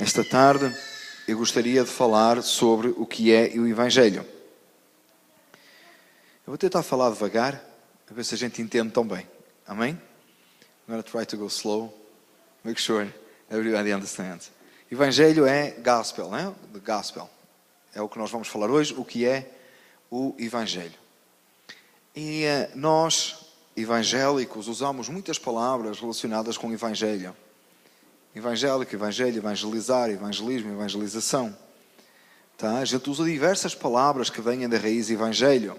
Esta tarde eu gostaria de falar sobre o que é o Evangelho. Eu vou tentar falar devagar, a ver se a gente entende tão bem. Amém? I'm going to try to go slow. Make sure everybody understands. Evangelho é gospel, né? The gospel. É o que nós vamos falar hoje, o que é o Evangelho. E nós, evangélicos, usamos muitas palavras relacionadas com o Evangelho. Evangélico, evangelho, evangelizar, evangelismo, evangelização. Tá? A gente usa diversas palavras que vêm da raiz Evangelho.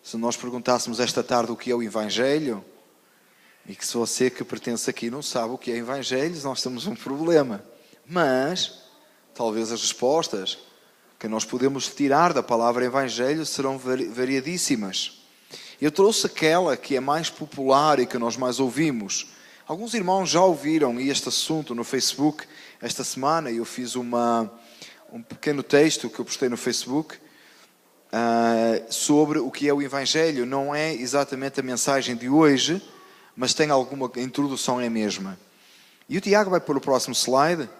Se nós perguntássemos esta tarde o que é o Evangelho, e que se você que pertence aqui não sabe o que é Evangelho, nós temos um problema. Mas, talvez as respostas que nós podemos tirar da palavra Evangelho serão variadíssimas. Eu trouxe aquela que é mais popular e que nós mais ouvimos. Alguns irmãos já ouviram este assunto no Facebook. Esta semana eu fiz um pequeno texto que eu postei no Facebook sobre o que é o Evangelho. Não é exatamente a mensagem de hoje, mas tem alguma introdução é a mesma. E o Tiago vai pôr o próximo slide.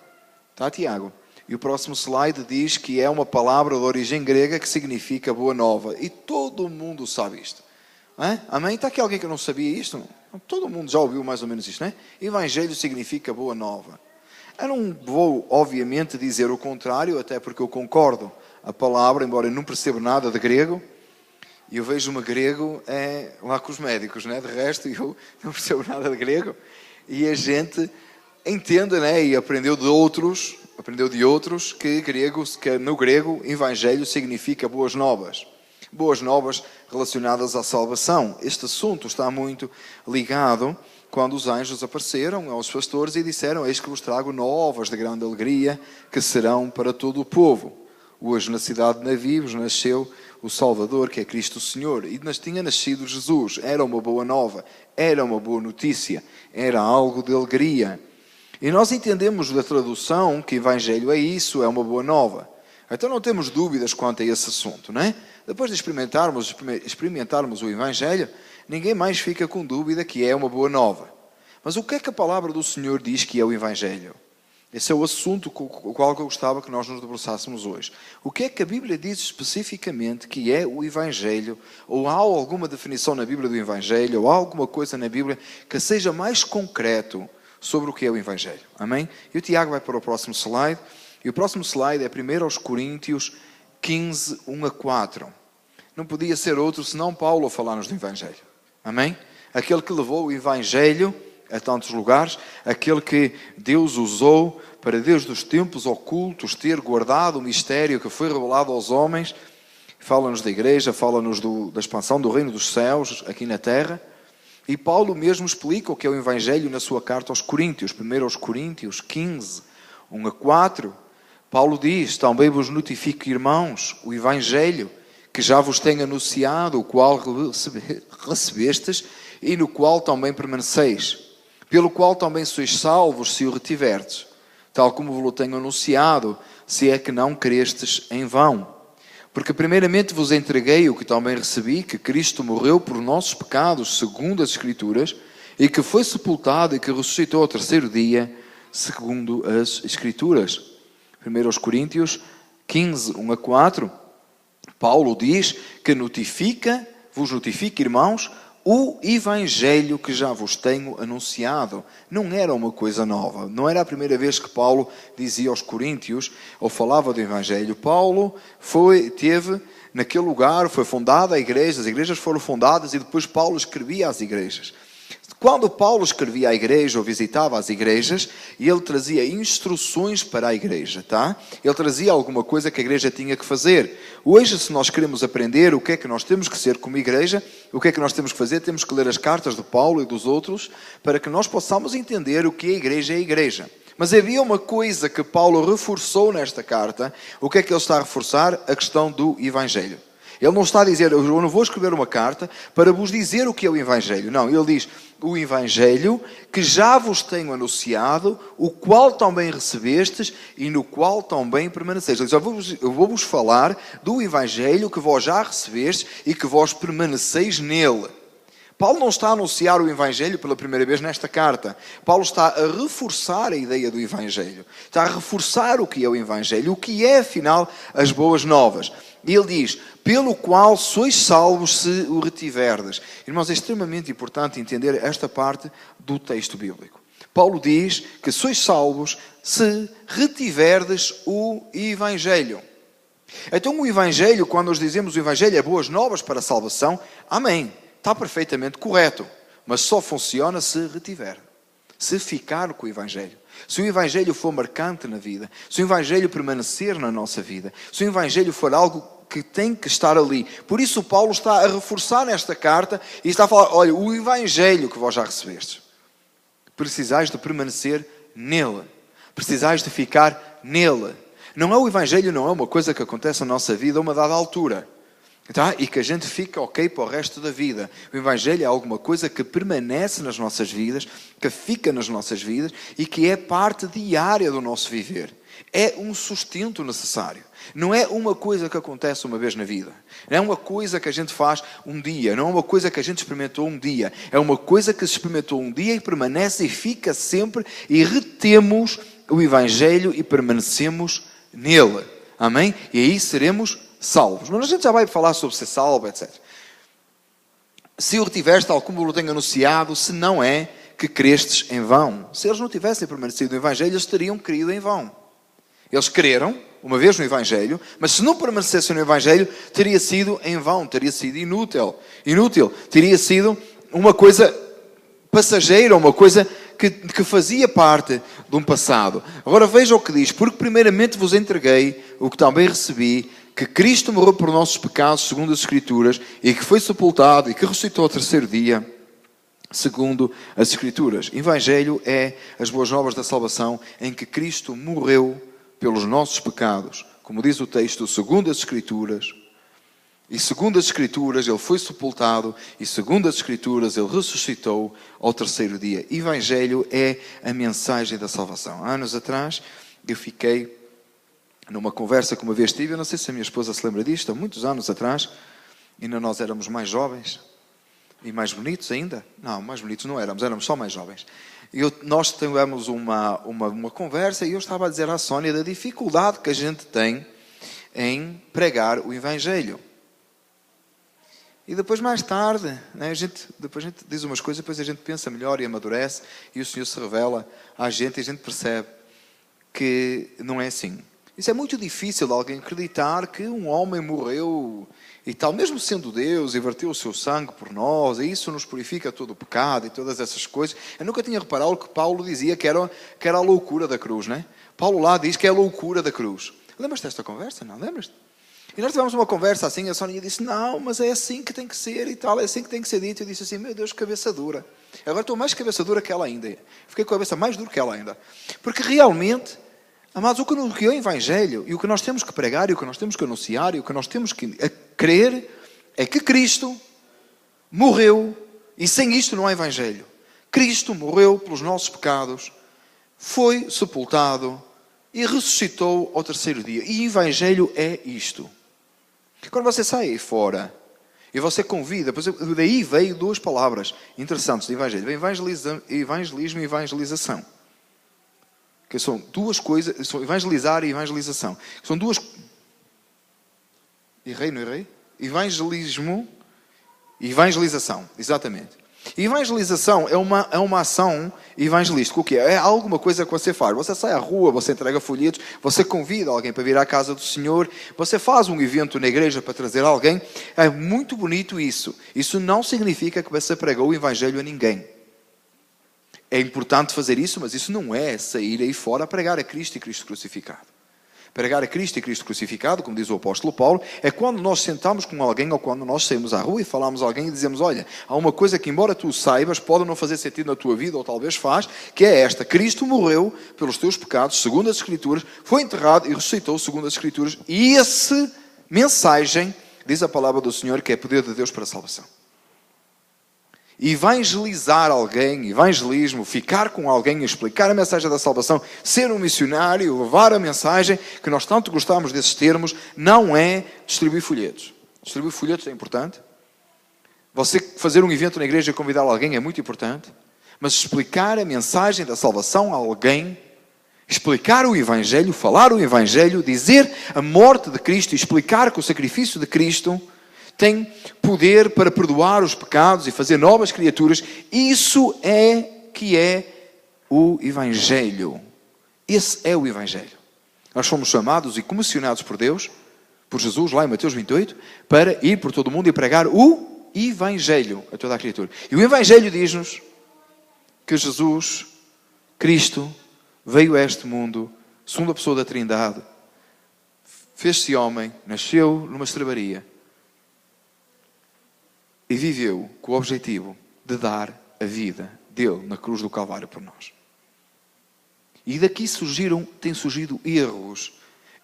Tá, Tiago? E o próximo slide diz que é uma palavra de origem grega que significa boa nova. E todo mundo sabe isto. Amém? Está aqui alguém que não sabia isto? Todo mundo já ouviu mais ou menos isto, não é? Evangelho significa boa nova. Eu não vou, obviamente, dizer o contrário, até porque eu concordo. A palavra, embora eu não perceba nada de grego, e eu vejo-me grego lá com os médicos, não é? De resto, eu não percebo nada de grego. E a gente entende, né? E aprendeu de outros que no grego, Evangelho significa boas novas. Boas novas relacionadas à salvação. Este assunto está muito ligado quando os anjos apareceram aos pastores e disseram: eis que vos trago novas de grande alegria, que serão para todo o povo. Hoje na cidade de Davi vos nasceu o Salvador, que é Cristo o Senhor. E tinha nascido Jesus. Era uma boa nova, era uma boa notícia, era algo de alegria. E nós entendemos da tradução que Evangelho é isso, é uma boa nova. Então não temos dúvidas quanto a esse assunto, não é? Depois de experimentarmos o Evangelho, ninguém mais fica com dúvida que é uma boa nova. Mas o que é que a palavra do Senhor diz que é o Evangelho? Esse é o assunto com o qual eu gostava que nós nos debruçássemos hoje. O que é que a Bíblia diz especificamente que é o Evangelho? Ou há alguma definição na Bíblia do Evangelho? Ou há alguma coisa na Bíblia que seja mais concreto sobre o que é o Evangelho? Amém? E o Tiago vai para o próximo slide. E o próximo slide é 1 Coríntios 15, 1 a 4. Não podia ser outro senão Paulo a falar-nos do Evangelho. Amém? Aquele que levou o Evangelho a tantos lugares, aquele que Deus usou para desde os tempos ocultos ter guardado o mistério que foi revelado aos homens. Fala-nos da igreja, fala-nos da expansão do reino dos céus aqui na terra. E Paulo mesmo explica o que é o Evangelho na sua carta aos Coríntios. 1 Coríntios 15, 1 a 4. Paulo diz: também vos notifico, irmãos, o Evangelho que já vos tenho anunciado, o qual recebestes e no qual também permaneceis, pelo qual também sois salvos se o retiverdes, tal como vos tenho anunciado, se é que não crestes em vão. Porque primeiramente vos entreguei o que também recebi, que Cristo morreu por nossos pecados, segundo as Escrituras, e que foi sepultado e que ressuscitou ao terceiro dia, segundo as Escrituras. 1 Coríntios 15, 1 a 4, Paulo diz que vos notifica, irmãos, o Evangelho que já vos tenho anunciado. Não era uma coisa nova. Não era a primeira vez que Paulo dizia aos Coríntios, ou falava do Evangelho. Paulo teve naquele lugar, foi fundada a igreja, as igrejas foram fundadas e depois Paulo escrevia às igrejas. Quando Paulo escrevia à igreja ou visitava as igrejas, ele trazia instruções para a igreja, tá? Ele trazia alguma coisa que a igreja tinha que fazer. Hoje, se nós queremos aprender o que é que nós temos que ser como igreja, o que é que nós temos que fazer, temos que ler as cartas de Paulo e dos outros, para que nós possamos entender o que a igreja é a igreja. Mas havia uma coisa que Paulo reforçou nesta carta. O que é que ele está a reforçar? A questão do Evangelho. Ele não está a dizer: eu não vou escrever uma carta para vos dizer o que é o Evangelho. Não, ele diz: o Evangelho que já vos tenho anunciado, o qual também recebestes e no qual também permaneceis. Ele diz: eu vou-vos falar do Evangelho que vós já recebestes e que vós permaneceis nele. Paulo não está a anunciar o Evangelho pela primeira vez nesta carta. Paulo está a reforçar a ideia do Evangelho. Está a reforçar o que é o Evangelho, o que é, afinal, as boas novas. E ele diz, pelo qual sois salvos se o retiverdes. Irmãos, é extremamente importante entender esta parte do texto bíblico. Paulo diz que sois salvos se retiverdes o Evangelho. Então o Evangelho, quando nós dizemos o Evangelho é boas novas para a salvação, amém, está perfeitamente correto, mas só funciona se retiver, se ficar com o Evangelho. Se o Evangelho for marcante na vida, se o Evangelho permanecer na nossa vida, se o Evangelho for algo que tem que estar ali. Por isso Paulo está a reforçar nesta carta e está a falar, olha, o Evangelho que vós já recebestes, precisais de permanecer nele, precisais de ficar nele. Não é o Evangelho, não é uma coisa que acontece na nossa vida a uma dada altura. Tá? E que a gente fica ok para o resto da vida. O Evangelho é alguma coisa que permanece nas nossas vidas, que fica nas nossas vidas e que é parte diária do nosso viver. É um sustento necessário. Não é uma coisa que acontece uma vez na vida. Não é uma coisa que a gente faz um dia. Não é uma coisa que a gente experimentou um dia. É uma coisa que se experimentou um dia e permanece e fica sempre e retemos o Evangelho e permanecemos nele. Amém? E aí seremos salvos. Mas a gente já vai falar sobre ser salvo, etc. Se o retiveste, tal como eu tenho anunciado, se não é que crestes em vão. Se eles não tivessem permanecido no Evangelho, eles teriam crido em vão. Eles creram, uma vez no Evangelho, mas se não permanecessem no Evangelho, teria sido em vão, teria sido inútil. Teria sido uma coisa passageira, uma coisa que fazia parte de um passado. Agora veja o que diz, porque primeiramente vos entreguei o que também recebi, que Cristo morreu por nossos pecados, segundo as Escrituras, e que foi sepultado e que ressuscitou ao terceiro dia, segundo as Escrituras. Evangelho é as boas novas da salvação, em que Cristo morreu pelos nossos pecados, como diz o texto, segundo as Escrituras. E segundo as Escrituras, ele foi sepultado, e segundo as Escrituras, ele ressuscitou ao terceiro dia. Evangelho é a mensagem da salvação. Há anos atrás, eu fiquei numa conversa que uma vez tive, eu não sei se a minha esposa se lembra disto, há muitos anos atrás, ainda nós éramos mais jovens, e mais bonitos ainda. Não, mais bonitos não éramos só mais jovens. Nós tivemos uma conversa, e eu estava a dizer à Sónia da dificuldade que a gente tem em pregar o Evangelho. E depois, mais tarde, né, depois a gente diz umas coisas, depois a gente pensa melhor e amadurece, e o Senhor se revela à gente, e a gente percebe que não é assim. Isso é muito difícil de alguém acreditar que um homem morreu e tal, mesmo sendo Deus, e verteu o seu sangue por nós, e isso nos purifica todo o pecado e todas essas coisas. Eu nunca tinha reparado o que Paulo dizia, que era a loucura da cruz, né? Paulo lá diz que é a loucura da cruz. Lembras-te desta conversa? Não, lembras-te? E nós tivemos uma conversa assim, a Sónia disse, não, mas é assim que tem que ser e tal, é assim que tem que ser dito. Eu disse assim, meu Deus, que cabeça dura. Agora estou mais cabeça dura que ela ainda. Fiquei com a cabeça mais dura que ela ainda. Porque realmente, amados, o que é o Evangelho, e o que nós temos que pregar, e o que nós temos que anunciar, e o que nós temos que crer, é que Cristo morreu, e sem isto não há Evangelho. Cristo morreu pelos nossos pecados, foi sepultado e ressuscitou ao terceiro dia. E Evangelho é isto. Quando você sai aí fora e você convida, daí veio duas palavras interessantes de Evangelho. Evangelismo e evangelização. Que são duas coisas, são evangelizar e evangelização. São duas... Errei, não errei? Evangelismo e evangelização, exatamente. E evangelização é uma ação evangelística. O que é? É alguma coisa que você faz. Você sai à rua, você entrega folhetos, você convida alguém para vir à casa do Senhor, você faz um evento na igreja para trazer alguém. É muito bonito isso. Isso não significa que você pregou o Evangelho a ninguém. É importante fazer isso, mas isso não é sair aí fora a pregar a Cristo e Cristo crucificado. Pregar a Cristo e Cristo crucificado, como diz o apóstolo Paulo, é quando nós sentamos com alguém ou quando nós saímos à rua e falamos a alguém e dizemos, olha, há uma coisa que embora tu saibas, pode não fazer sentido na tua vida ou talvez faz, que é esta: Cristo morreu pelos teus pecados, segundo as Escrituras, foi enterrado e ressuscitou segundo as Escrituras, e essa mensagem, diz a palavra do Senhor, que é poder de Deus para a salvação. Evangelizar alguém, evangelismo, ficar com alguém, explicar a mensagem da salvação, ser um missionário, levar a mensagem, que nós tanto gostamos desses termos, não é distribuir folhetos. Distribuir folhetos é importante, Você fazer um evento na igreja e convidar alguém é muito importante, mas explicar a mensagem da salvação a alguém, explicar o Evangelho, falar o Evangelho, dizer a morte de Cristo e explicar que o sacrifício de Cristo tem poder para perdoar os pecados e fazer novas criaturas, isso é que é o Evangelho. Esse é o Evangelho. Nós fomos chamados e comissionados por Deus, por Jesus, lá em Mateus 28, para ir por todo o mundo e pregar o Evangelho a toda a criatura. E o Evangelho diz-nos que Jesus, Cristo, veio a este mundo, segunda pessoa da Trindade, fez-se homem, nasceu numa estrebaria e viveu com o objetivo de dar a vida dele na cruz do Calvário por nós. E daqui têm surgido erros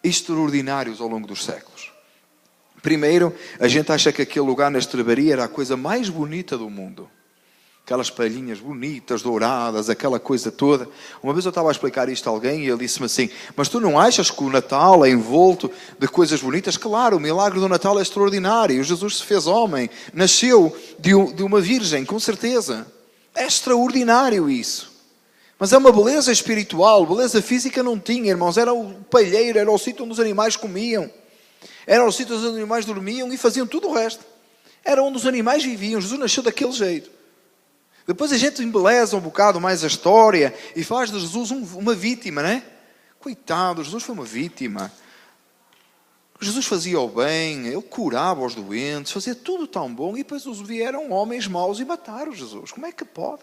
extraordinários ao longo dos séculos. Primeiro, a gente acha que aquele lugar na estrebaria era a coisa mais bonita do mundo. Aquelas palhinhas bonitas, douradas, aquela coisa toda. Uma vez eu estava a explicar isto a alguém e ele disse-me assim: mas tu não achas que o Natal é envolto de coisas bonitas? Claro, o milagre do Natal é extraordinário. Jesus se fez homem, nasceu de uma virgem, com certeza. É extraordinário isso. Mas é uma beleza espiritual, beleza física não tinha, irmãos. Era o palheiro, era o sítio onde os animais comiam. Era o sítio onde os animais dormiam e faziam tudo o resto. Era onde os animais viviam. Jesus nasceu daquele jeito. Depois a gente embeleza um bocado mais a história e faz de Jesus uma vítima, não é? Coitado, Jesus foi uma vítima. Jesus fazia o bem, ele curava os doentes, fazia tudo tão bom e depois vieram homens maus e mataram Jesus. Como é que pode?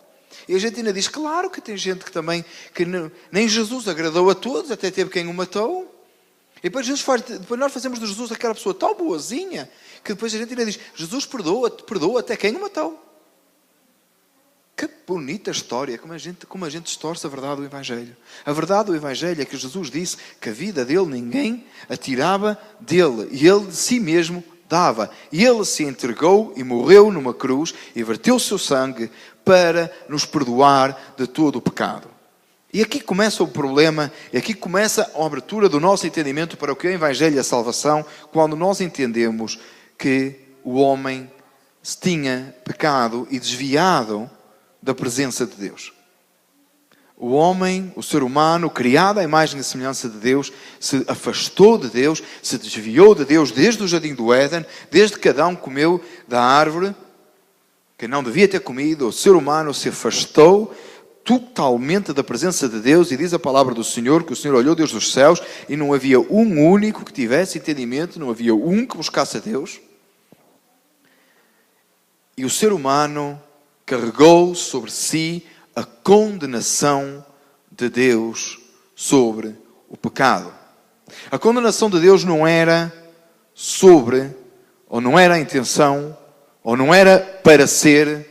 E a gente ainda diz, claro que tem gente que nem Jesus agradou a todos, até teve quem o matou. E depois nós fazemos de Jesus aquela pessoa tão boazinha, que depois a gente ainda diz, Jesus perdoa até quem o matou. Que bonita história, como a gente distorce a verdade do Evangelho. A verdade do Evangelho é que Jesus disse que a vida dele ninguém a tirava dele. E ele de si mesmo dava. E ele se entregou e morreu numa cruz e verteu o seu sangue para nos perdoar de todo o pecado. E aqui começa o problema, e aqui começa a abertura do nosso entendimento para o que é o Evangelho e a salvação, quando nós entendemos que o homem se tinha pecado e desviado da presença de Deus. O homem, o ser humano, criado à imagem e semelhança de Deus, se afastou de Deus, se desviou de Deus desde o jardim do Éden, desde que Adão comeu da árvore que não devia ter comido. O ser humano se afastou totalmente da presença de Deus, e diz a palavra do Senhor que o Senhor olhou Deus dos céus e não havia um único que tivesse entendimento, não havia um que buscasse a Deus. E o ser humano carregou sobre si a condenação de Deus sobre o pecado. A condenação de Deus não era sobre, ou não era a intenção, ou não era para ser.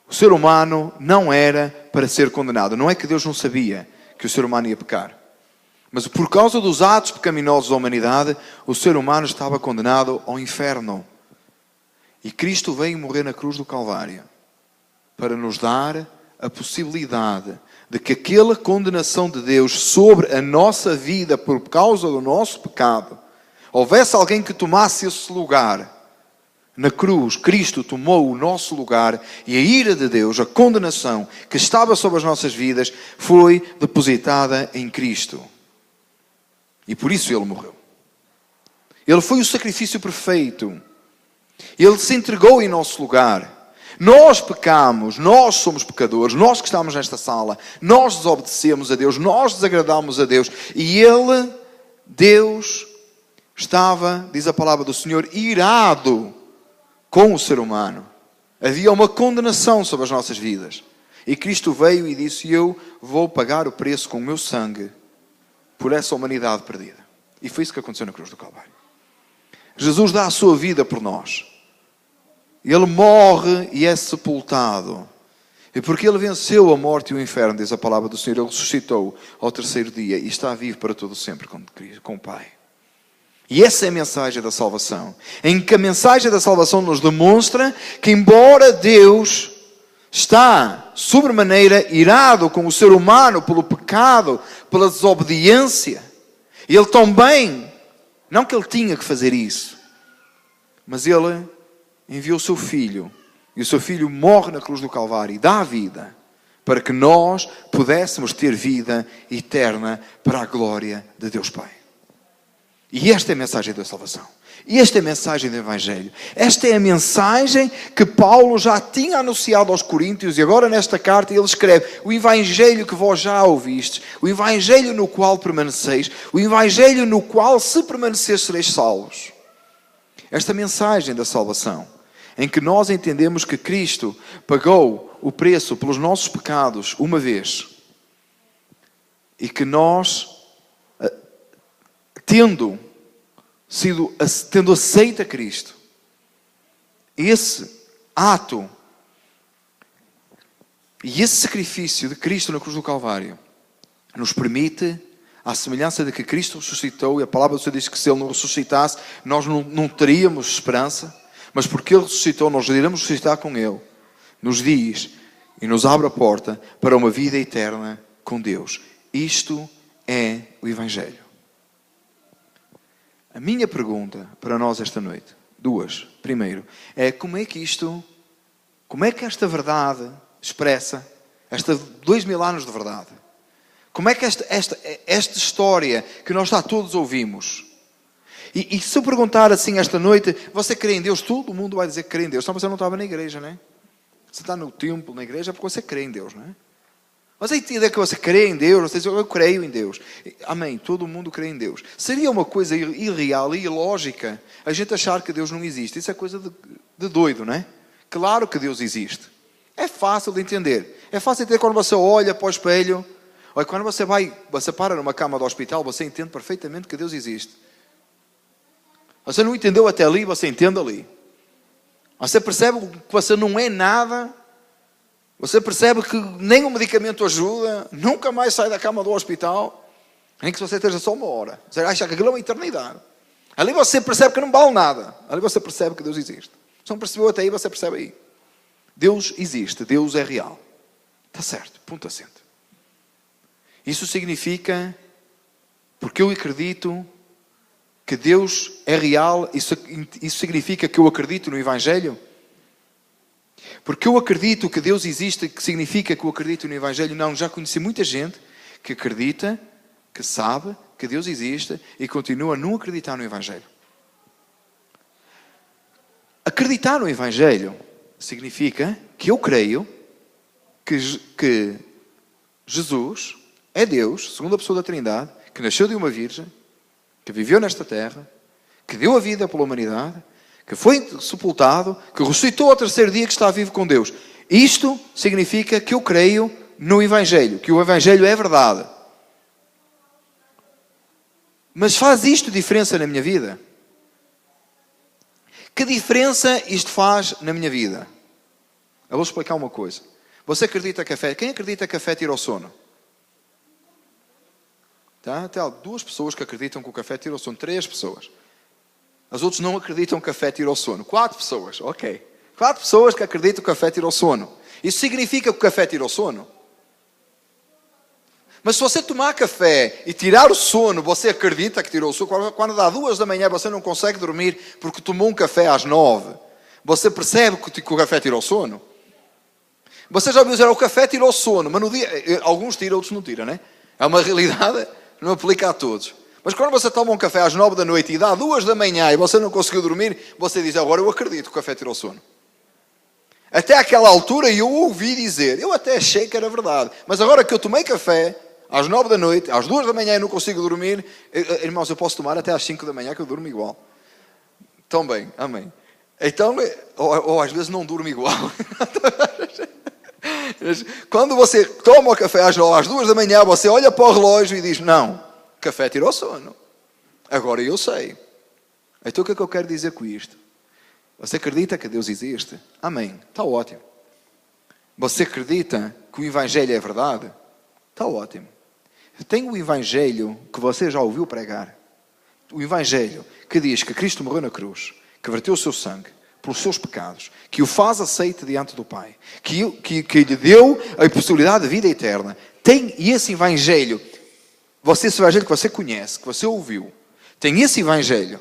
O ser humano não era para ser condenado. Não é que Deus não sabia que o ser humano ia pecar. Mas por causa dos atos pecaminosos da humanidade, o ser humano estava condenado ao inferno. E Cristo veio morrer na cruz do Calvário para nos dar a possibilidade de que aquela condenação de Deus sobre a nossa vida por causa do nosso pecado, houvesse alguém que tomasse esse lugar. Na cruz, Cristo tomou o nosso lugar e a ira de Deus, a condenação que estava sobre as nossas vidas, foi depositada em Cristo. E por isso Ele morreu. Ele foi o sacrifício perfeito. Ele se entregou em nosso lugar. Nós pecamos, nós somos pecadores, nós que estamos nesta sala, nós desobedecemos a Deus, nós desagradamos a Deus. E Ele, Deus, estava, diz a palavra do Senhor, irado com o ser humano. Havia uma condenação sobre as nossas vidas. E Cristo veio e disse, eu vou pagar o preço com o meu sangue por essa humanidade perdida. E foi isso que aconteceu na cruz do Calvário. Jesus dá a sua vida por nós. Ele morre e é sepultado. E porque Ele venceu a morte e o inferno, diz a palavra do Senhor, Ele ressuscitou ao terceiro dia e está vivo para todo sempre com o Pai. E essa é a mensagem da salvação. Em que a mensagem da salvação nos demonstra que, embora Deus está sobremaneira irado com o ser humano pelo pecado, pela desobediência, Ele também, não que Ele tinha que fazer isso, mas Ele enviou o seu Filho E o seu Filho morre na cruz do Calvário e dá a vida para que nós pudéssemos ter vida eterna para a glória de Deus Pai. E esta é a mensagem da salvação. E esta é a mensagem do Evangelho. Esta é a mensagem que Paulo já tinha anunciado aos Coríntios e agora nesta carta ele escreve: o Evangelho que vós já ouvistes, o Evangelho no qual permaneceis, o Evangelho no qual, se permaneceres, sereis salvos. Esta mensagem da salvação, em que nós entendemos que Cristo pagou o preço pelos nossos pecados uma vez e que nós, tendo aceito a Cristo, esse ato e esse sacrifício de Cristo na cruz do Calvário nos permite, à semelhança de que Cristo ressuscitou, e a palavra do Senhor diz que se Ele não ressuscitasse, nós não teríamos esperança, mas porque Ele ressuscitou, nós iremos ressuscitar com Ele, nos diz e nos abre a porta para uma vida eterna com Deus. Isto é o Evangelho. A minha pergunta para nós esta noite, duas. Primeiro, é como é que esta verdade expressa, esta 2000 anos de verdade, como é que esta história que nós já todos ouvimos, e se eu perguntar assim esta noite, você crê em Deus? Todo mundo vai dizer que crê em Deus. Então você não estava na igreja, não é? Você está no templo, na igreja, porque você crê em Deus, não é? Você entende que você crê em Deus? Você diz: eu creio em Deus. Amém. Todo mundo crê em Deus. Seria uma coisa irreal e ilógica a gente achar que Deus não existe. Isso é coisa de doido, não é? Claro que Deus existe. É fácil de entender. É fácil de entender quando você olha para o espelho. Ou quando você para numa cama do hospital, você entende perfeitamente que Deus existe. Você não entendeu até ali, você entende ali. Você percebe que você não é nada. Você percebe que nem o medicamento ajuda. Nunca mais sai da cama do hospital. Nem que você esteja só uma hora. Você acha que aquilo é uma eternidade. Ali você percebe que não vale nada. Ali você percebe que Deus existe. Se não percebeu até aí, você percebe aí. Deus existe. Deus é real. Está certo. Ponto assente. Isso significa, porque eu acredito que Deus é real, isso significa que eu acredito no Evangelho? Porque eu acredito que Deus existe, que significa que eu acredito no Evangelho? Não, já conheci muita gente que acredita, que sabe que Deus existe e continua a não acreditar no Evangelho. Acreditar no Evangelho significa que eu creio que Jesus é Deus, segunda pessoa da Trindade, que nasceu de uma virgem, que viveu nesta terra, que deu a vida pela humanidade, que foi sepultado, que ressuscitou ao terceiro dia, que está vivo com Deus. Isto significa que eu creio no Evangelho, que o Evangelho é verdade. Mas faz isto diferença na minha vida? Que diferença isto faz na minha vida? Eu vou explicar uma coisa. Você acredita que café? Quem acredita que café tira o sono? Tá? Até há 2 pessoas que acreditam que o café tira o sono. 3 pessoas. As outras não acreditam que o café tira o sono. 4 pessoas. Ok. 4 pessoas que acreditam que o café tira o sono. Isso significa que o café tira o sono? Mas se você tomar café e tirar o sono, você acredita que tirou o sono? Quando dá 2 da manhã você não consegue dormir porque tomou um café às 9. Você percebe que o café tirou o sono? Você já ouviu dizer: o café tirou o sono. Mas no dia, alguns tiram, outros não tiram, não é? É uma realidade. Não aplica a todos. Mas quando você toma um café às 9 da noite e dá 2 da manhã e você não conseguiu dormir, você diz: agora eu acredito que o café tirou o sono. Até aquela altura eu ouvi dizer, eu até achei que era verdade. Mas agora que eu tomei café, às 9 da noite, às 2 da manhã e não consigo dormir, irmãos, eu posso tomar até às 5 da manhã que eu durmo igual. Tão bem, amém. Então, ou às vezes não durmo igual. Quando você toma o café às 2 da manhã, você olha para o relógio e diz: não, café tirou o sono. Agora eu sei. Então o que é que eu quero dizer com isto? Você acredita que Deus existe? Amém. Está ótimo. Você acredita que o Evangelho é verdade? Está ótimo. Tem o Evangelho que você já ouviu pregar. O Evangelho que diz que Cristo morreu na cruz, que verteu o seu sangue pelos seus pecados, que o faz aceite diante do Pai, que lhe deu a possibilidade de vida eterna. E esse Evangelho, esse Evangelho que você conhece, que você ouviu, tem esse Evangelho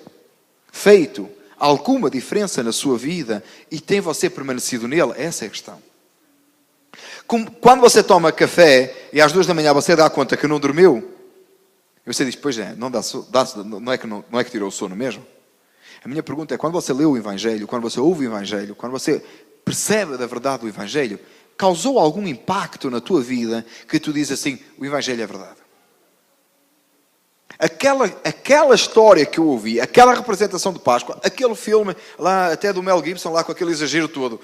feito alguma diferença na sua vida e tem você permanecido nele? Essa é a questão. Quando você toma café e às 2 da manhã você dá conta que não dormiu, e você diz, pois é, não é que tirou o sono mesmo? A minha pergunta é, quando você lê o Evangelho, quando você ouve o Evangelho, quando você percebe da verdade do Evangelho, causou algum impacto na tua vida que tu dizes assim, o Evangelho é verdade? Aquela história que eu ouvi, aquela representação de Páscoa, aquele filme lá até do Mel Gibson, lá com aquele exagero todo,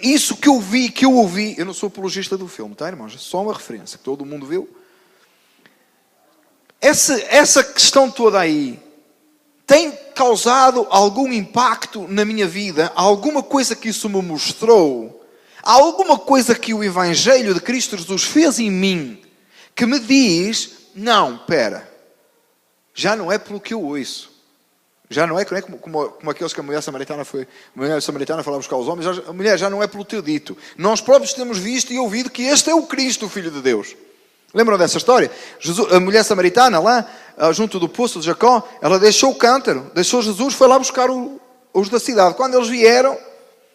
isso que eu ouvi, eu não sou apologista do filme, tá, irmãos? É só uma referência que todo mundo viu. Essa questão toda aí tem causado algum impacto na minha vida? Alguma coisa que isso me mostrou? Alguma coisa que o Evangelho de Cristo Jesus fez em mim que me diz, não, pera, já não é pelo que eu ouço. Já não é como aqueles que a mulher samaritana foi lá buscar os homens. A mulher já não é pelo teu dito. Nós próprios temos visto e ouvido que este é o Cristo, o Filho de Deus. Lembram dessa história? A mulher samaritana lá, junto do poço de Jacó, ela deixou o cântaro, deixou Jesus, foi lá buscar os da cidade. Quando eles vieram,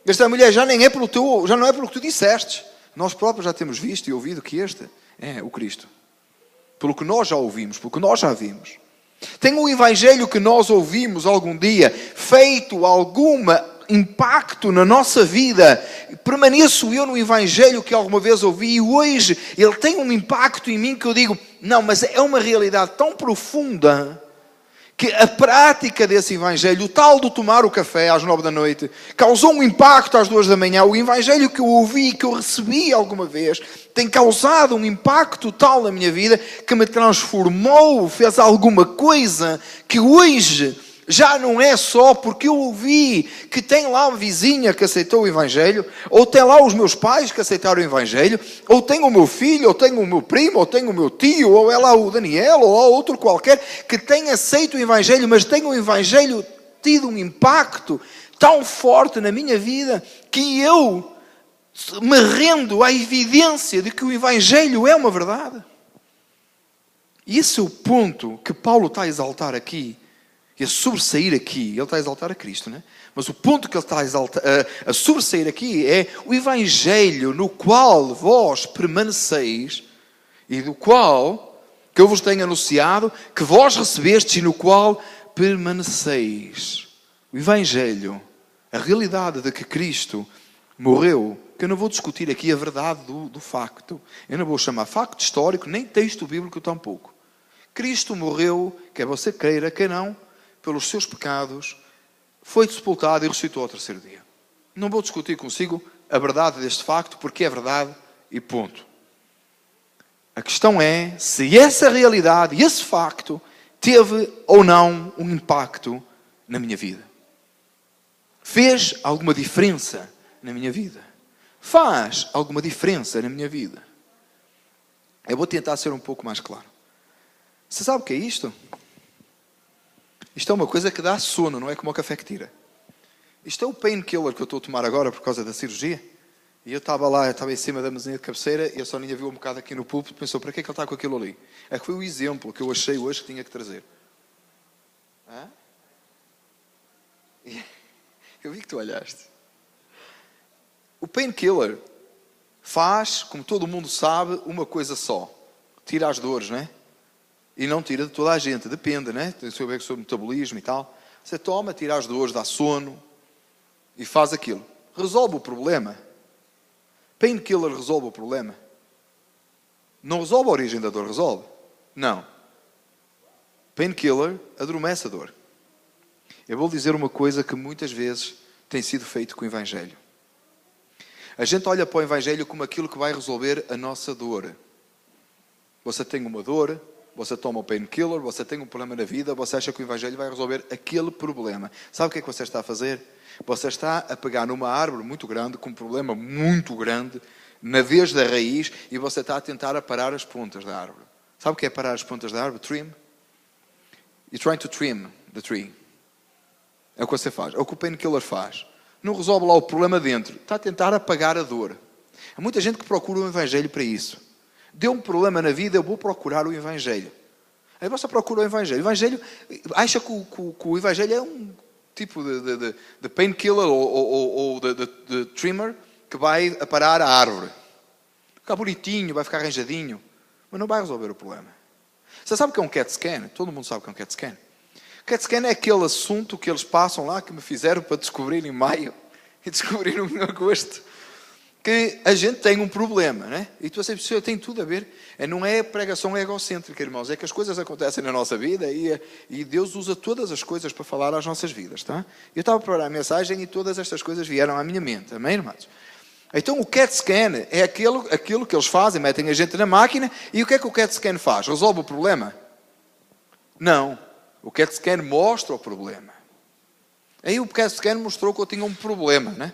esta mulher já não é pelo que tu disseste. Nós próprios já temos visto e ouvido que este é o Cristo. Pelo que nós já ouvimos, pelo que nós já vimos. Tem um Evangelho que nós ouvimos algum dia, feito algum impacto na nossa vida. Permaneço eu no Evangelho que alguma vez ouvi e hoje ele tem um impacto em mim que eu digo, não, mas é uma realidade tão profunda que a prática desse Evangelho, o tal de tomar o café às 9 da noite, causou um impacto às 2 da manhã. O Evangelho que eu ouvi, que eu recebi alguma vez, tem causado um impacto tal na minha vida que me transformou, fez alguma coisa que hoje já não é só porque eu ouvi que tem lá uma vizinha que aceitou o Evangelho, ou tem lá os meus pais que aceitaram o Evangelho, ou tem o meu filho, ou tem o meu primo, ou tem o meu tio, ou é lá o Daniel, ou outro qualquer, que tem aceito o Evangelho, mas tem o Evangelho tido um impacto tão forte na minha vida, que eu me rendo à evidência de que o Evangelho é uma verdade. E esse é o ponto que Paulo está a exaltar aqui, e a sobressair aqui. Ele está a exaltar a Cristo, né? Mas o ponto que ele está a sobressair aqui é o Evangelho no qual vós permaneceis e do qual, que eu vos tenho anunciado, que vós recebestes e no qual permaneceis. O Evangelho, a realidade de que Cristo morreu, que eu não vou discutir aqui a verdade do facto. Eu não vou chamar facto histórico, nem texto bíblico tampouco. Cristo morreu, quer você queira, quer não, pelos seus pecados, foi sepultado e ressuscitou ao 3º dia. Não vou discutir consigo a verdade deste facto, porque é verdade e ponto. A questão é se essa realidade e esse facto teve ou não um impacto na minha vida. Fez alguma diferença na minha vida? Faz alguma diferença na minha vida? Eu vou tentar ser um pouco mais claro. Você sabe o que é isto? Isto é uma coisa que dá sono, não é como o café que tira. Isto é o painkiller que eu estou a tomar agora por causa da cirurgia. E eu estava em cima da mesinha de cabeceira e a Soninha viu um bocado aqui no púlpito e pensou, para que é que ele está com aquilo ali? É que foi o exemplo que eu achei hoje que tinha que trazer. Hã? Eu vi que tu olhaste. O painkiller faz, como todo mundo sabe, uma coisa só. Tira as dores, não é? E não tira de toda a gente, depende, né? Tem que saber sobre o metabolismo e tal. Você toma, tira as dores, dá sono e faz aquilo. Resolve o problema. Painkiller resolve o problema. Não resolve a origem da dor, resolve? Não. Painkiller adormece a dor. Eu vou dizer uma coisa que muitas vezes tem sido feito com o Evangelho. A gente olha para o Evangelho como aquilo que vai resolver a nossa dor. Você tem uma dor, você toma o painkiller, você tem um problema na vida, você acha que o Evangelho vai resolver aquele problema. Sabe o que é que você está a fazer? Você está a pegar numa árvore muito grande, com um problema muito grande, na vez da raiz, e você está a tentar aparar as pontas da árvore. Sabe o que é parar as pontas da árvore? Trim. You're trying to trim the tree. É o que você faz. É o que o painkiller faz. Não resolve lá o problema dentro. Está a tentar apagar a dor. Há muita gente que procura o Evangelho para isso. Deu um problema na vida, eu vou procurar o Evangelho. Aí você procura o Evangelho. O Evangelho acha que o Evangelho é tipo de painkiller ou de trimmer que vai aparar a árvore. Vai ficar bonitinho, vai ficar arranjadinho, mas não vai resolver o problema. Você sabe o que é um CAT scan? Todo mundo sabe o que é um CAT scan. O CAT scan é aquele assunto que eles passam lá, que me fizeram para descobrir em maio e descobriram em agosto, que a gente tem um problema, né? E tu sabes, tem tudo a ver. Não é pregação egocêntrica, irmãos. É que as coisas acontecem na nossa vida e Deus usa todas as coisas para falar às nossas vidas, tá? Eu estava a preparar a mensagem e todas estas coisas vieram à minha mente. Amém, irmãos? Então o CAT scan é aquilo que eles fazem, metem a gente na máquina, e o que é que o CAT scan faz? Resolve o problema? Não. O CAT scan mostra o problema. Aí o CAT scan mostrou que eu tinha um problema, né?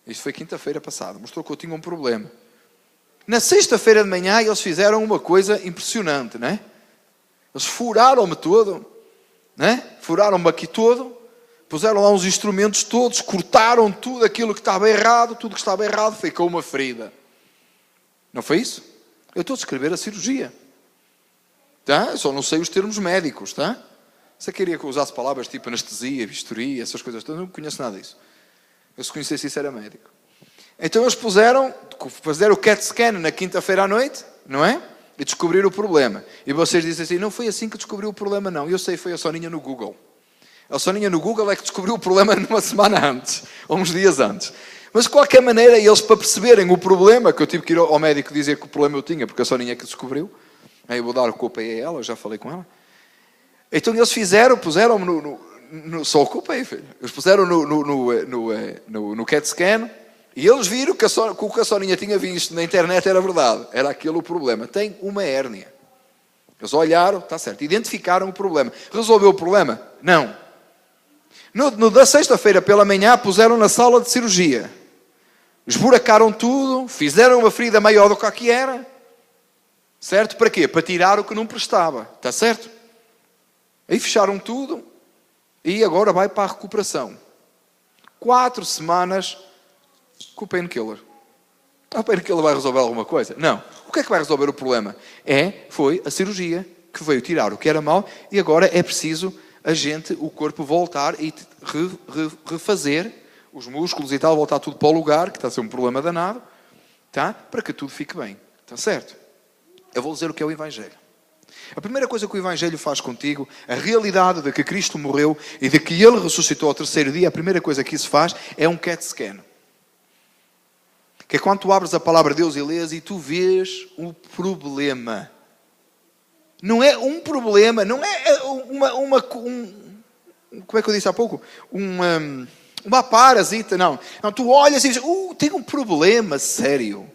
Isso foi quinta-feira passada. Mostrou que eu tinha um problema. Na sexta-feira de manhã eles fizeram uma coisa impressionante, né? Eles furaram-me todo, né? Furaram-me aqui todo. Puseram lá uns instrumentos todos, cortaram tudo aquilo que estava errado, tudo que estava errado ficou uma ferida. Não foi isso? Eu estou a descrever a cirurgia. Tá? Eu só não sei os termos médicos, tá? Você queria que eu usasse palavras tipo anestesia, bisturi, essas coisas todas? Eu não conheço nada disso. Eu se conhecesse isso era médico. Então eles fizeram o CAT scan na quinta-feira à noite, não é? E descobriram o problema. E vocês dizem assim, não foi assim que descobriu o problema, não. Eu sei, foi a Soninha no Google. A Soninha no Google é que descobriu o problema numa semana antes, ou uns dias antes. Mas de qualquer maneira, eles para perceberem o problema, que eu tive que ir ao médico dizer que o problema eu tinha, porque a Soninha é que descobriu, aí eu vou dar a culpa a ela, já falei com ela. Então eles puseram-me só a culpa aí, filho. Eles puseram no CAT scan, e eque o que a Soninha tinha visto na internet era verdade. Era aquele o problema. Tem uma hérnia. Eles olharam, está certo, identificaram o problema. Resolveu o problema? Não. Da sexta-feira pela manhã puseram na sala de cirurgia. Esburacaram tudo, fizeram uma ferida maior do que a que era. Certo? Para quê? Para tirar o que não prestava. Está certo? Aí fecharam tudo e agora vai para a recuperação. 4 semanas com o painkiller. O painkiller vai resolver alguma coisa? Não. O que é que vai resolver o problema? Foi a cirurgia que veio tirar o que era mau e agora é preciso o corpo voltar e refazer os músculos e tal, voltar tudo para o lugar, que está a ser um problema danado, tá? Para que tudo fique bem. Está certo? Eu vou dizer o que é o Evangelho. A primeira coisa que o Evangelho faz contigo, a realidade de que Cristo morreu e de que Ele ressuscitou ao terceiro dia, a primeira coisa que isso faz é um CAT scan. Que é quando tu abres a palavra de Deus e lês e tu vês o problema. Não é um problema, não é como é que eu disse há pouco? Uma parasita, não. Não, tu olhas e dizes, tenho um problema sério.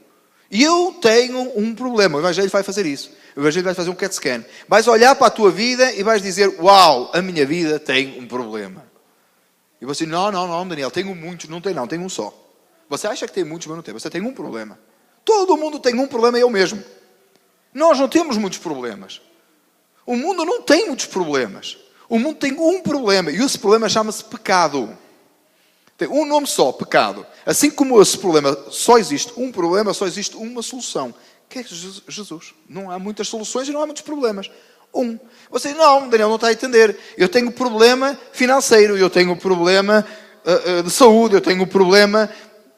E eu tenho um problema. O Evangelho vai fazer isso. O Evangelho vai fazer um CAT scan. Vais olhar para a tua vida e vais dizer, uau, a minha vida tem um problema. E você, não, Daniel, tenho muitos. Não tem não, tenho um só. Você acha que tem muitos, mas não tem. Você tem um problema. Todo mundo tem um problema, eu mesmo. Nós não temos muitos problemas. O mundo não tem muitos problemas. O mundo tem um problema. E esse problema chama-se pecado. Tem um nome só, pecado. Assim como esse problema só existe um problema, só existe uma solução. Que é Jesus. Não há muitas soluções e não há muitos problemas. Você, não, Daniel, não está a entender. Eu tenho problema financeiro, eu tenho problema de saúde, eu tenho problema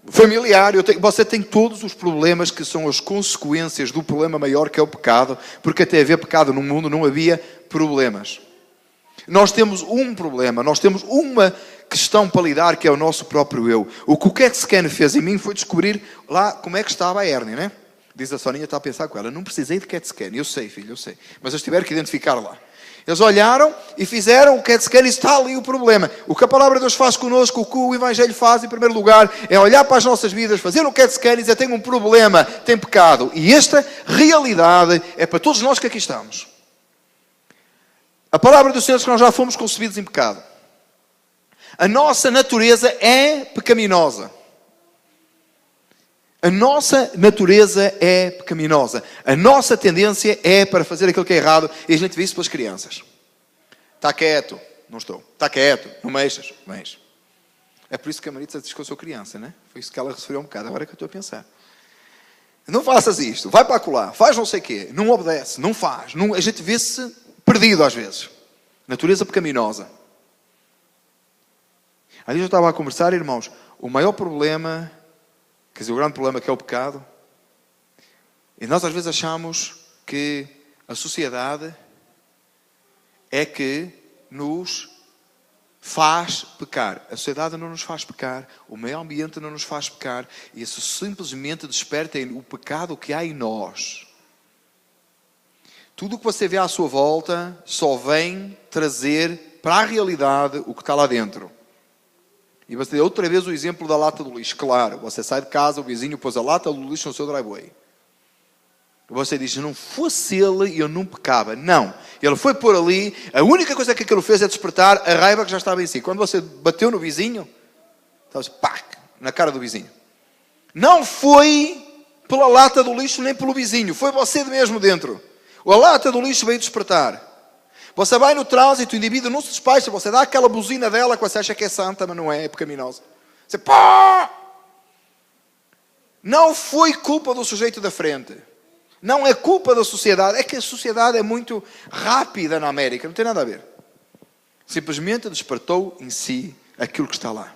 familiar, você tem todos os problemas que são as consequências do problema maior que é o pecado, porque até haver pecado no mundo não havia problemas. Nós temos um problema, nós temos uma questão para lidar que é o nosso próprio eu. O que o CAT scan fez em mim foi descobrir lá como é que estava a hérnia, né? Diz a Soninha, está a pensar com ela, não precisei de CAT scan, eu sei filho, eu sei, mas eles tiveram que identificar lá. Eles olharam e fizeram o CAT scan e está ali o problema. O que a palavra de Deus faz connosco, o que o Evangelho faz em primeiro lugar, é olhar para as nossas vidas, fazer o CAT scan e dizer, tenho um problema, tem pecado. E esta realidade é para todos nós que aqui estamos. A palavra do Senhor diz que nós já fomos concebidos em pecado. A nossa natureza é pecaminosa. A nossa natureza é pecaminosa. A nossa tendência é para fazer aquilo que é errado. E a gente vê isso pelas crianças. Está quieto. Não estou. Está quieto. Não mexas. Mexe. É por isso que a Maritza diz que eu sou criança, né? Foi isso que ela referiu um bocado. Agora é que eu estou a pensar. Não faças isto. Vai para acolá. Faz não sei o quê. Não obedece. Não faz. Não... A gente vê-se perdido às vezes. Natureza pecaminosa. Ali eu estava a conversar, irmãos, o maior problema, quer dizer, o grande problema que é o pecado, e nós às vezes achamos que a sociedade é que nos faz pecar. A sociedade não nos faz pecar, o meio ambiente não nos faz pecar, e isso simplesmente desperta o pecado que há em nós. Tudo o que você vê à sua volta só vem trazer para a realidade o que está lá dentro. E você dê outra vez o exemplo da lata do lixo. Claro, você sai de casa, o vizinho pôs a lata do lixo no seu driveway. Você diz, se não fosse ele, eu não pecava. Não. Ele foi por ali, a única coisa que aquilo fez é despertar a raiva que já estava em si. Quando você bateu no vizinho, estava pá, na cara do vizinho. Não foi pela lata do lixo nem pelo vizinho, foi você mesmo dentro. A lata do lixo veio despertar. Você vai no trânsito, o indivíduo não se despacha, você dá aquela buzina dela que você acha que é santa, mas não é pecaminosa. Você pá! Não foi culpa do sujeito da frente. Não é culpa da sociedade. É que a sociedade é muito rápida na América. Não tem nada a ver. Simplesmente despertou em si aquilo que está lá.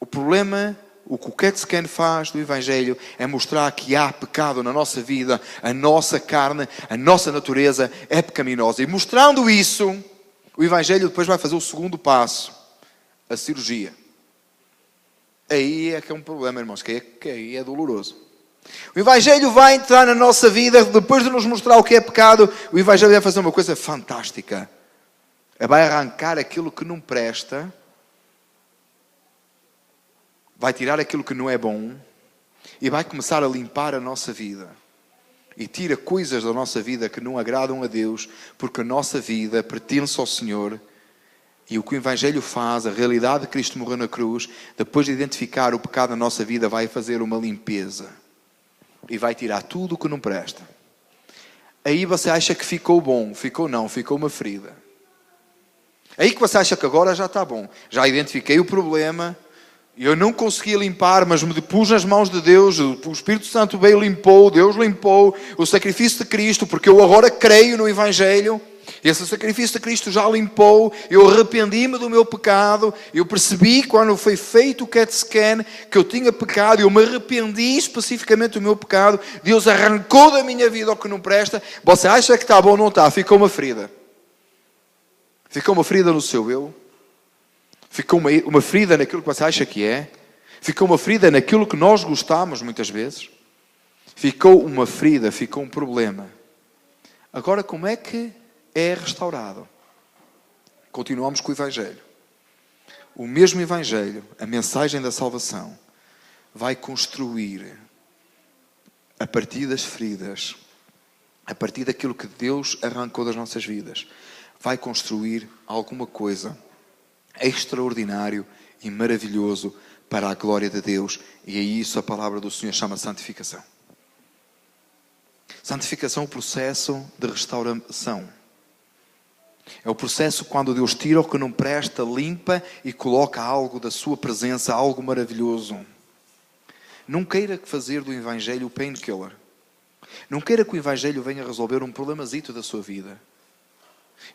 O problema, o que o CAT Scan faz do Evangelho é mostrar que há pecado na nossa vida. A nossa carne, a nossa natureza é pecaminosa. E mostrando isso, o Evangelho depois vai fazer o segundo passo. A cirurgia. Aí é que é um problema, irmãos. Que aí é doloroso. O Evangelho vai entrar na nossa vida, depois de nos mostrar o que é pecado, o Evangelho vai fazer uma coisa fantástica. Vai arrancar aquilo que não presta, vai tirar aquilo que não é bom e vai começar a limpar a nossa vida. E tira coisas da nossa vida que não agradam a Deus, porque a nossa vida pertence ao Senhor. E o que o Evangelho faz, a realidade de Cristo morreu na cruz, depois de identificar o pecado na nossa vida, vai fazer uma limpeza. E vai tirar tudo o que não presta. Aí você acha que ficou bom. Ficou não, ficou uma ferida. Aí que você acha que agora já está bom. Já identifiquei o problema. Eu não conseguia limpar, mas me pus nas mãos de Deus. O Espírito Santo veio e limpou. Deus limpou o sacrifício de Cristo. Porque eu agora creio no Evangelho. Esse sacrifício de Cristo já limpou. Eu arrependi-me do meu pecado. Eu percebi quando foi feito o CAT Scan que eu tinha pecado. Eu me arrependi especificamente do meu pecado. Deus arrancou da minha vida o que não presta. Você acha que está bom ou não está? Ficou uma ferida. Ficou uma ferida no seu eu. Ficou uma ferida naquilo que você acha que é. Ficou uma ferida naquilo que nós gostamos muitas vezes. Ficou uma ferida, ficou um problema. Agora como é que é restaurado? Continuamos com o Evangelho. O mesmo Evangelho, a mensagem da salvação, vai construir, a partir das feridas, a partir daquilo que Deus arrancou das nossas vidas, vai construir alguma coisa extraordinário e maravilhoso para a glória de Deus. E é isso a palavra do Senhor chama santificação. Santificação é o processo de restauração. É o processo quando Deus tira o que não presta, limpa e coloca algo da sua presença, algo maravilhoso. Não queira fazer do Evangelho o painkiller. Não queira que o Evangelho venha resolver um problemazito da sua vida.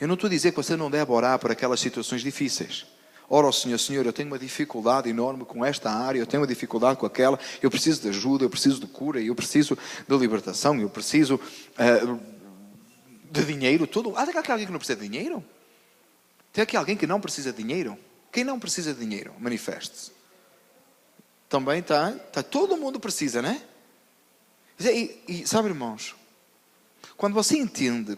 Eu não estou a dizer que você não deve orar por aquelas situações difíceis. Ora ao Senhor, Senhor, eu tenho uma dificuldade enorme com esta área, eu tenho uma dificuldade com aquela, eu preciso de ajuda, eu preciso de cura, eu preciso de libertação, eu preciso de dinheiro, tudo. Há aqui alguém que não precisa de dinheiro? Tem aqui alguém que não precisa de dinheiro? Quem não precisa de dinheiro? Manifeste-se. Também está, todo mundo precisa, não é? E sabe, irmãos, quando você entende